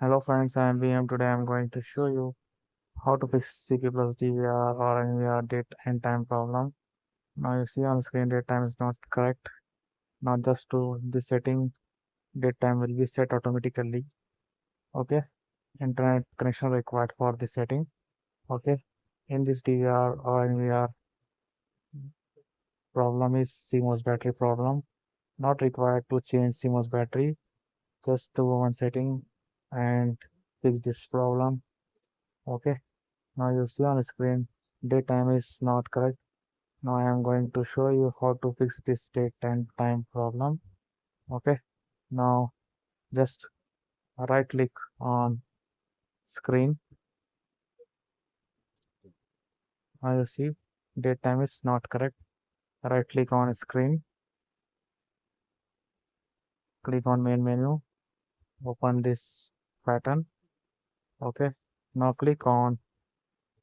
Hello friends, I am BM. Today I am going to show you how to fix CP Plus DVR or NVR date and time problem. Now you see on screen date time is not correct. Now just to the setting, date time will be set automatically. Okay, internet connection required for the setting. Okay, in this DVR or NVR problem is CMOS battery problem. Not required to change CMOS battery. Just do one setting and fix this problem. Okay. Now you see on the screen date time is not correct. Now I am going to show you how to fix this date and time problem. Okay. Now just right click on screen. Now you see date time is not correct. Right click on screen. Click on main menu. Open this pattern. Okay. Now click on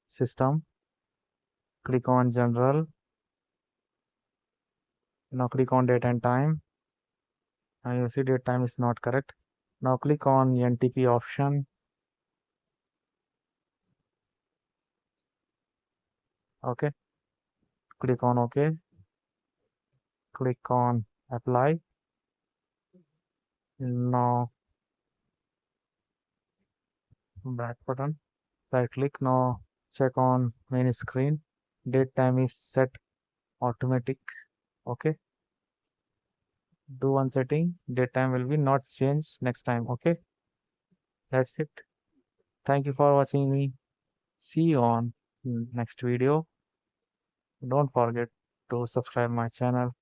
system. Click on general. Now click on date and time. Now you see date time is not correct. Now click on NTP option. Okay. Click on OK. Click on apply. Now back button. Right click. Now check on main screen. Date time is set automatic. Okay. Do one setting. Date time will be not change next time. Okay. That's it. Thank you for watching me. See you on next video. Don't forget to subscribe my channel.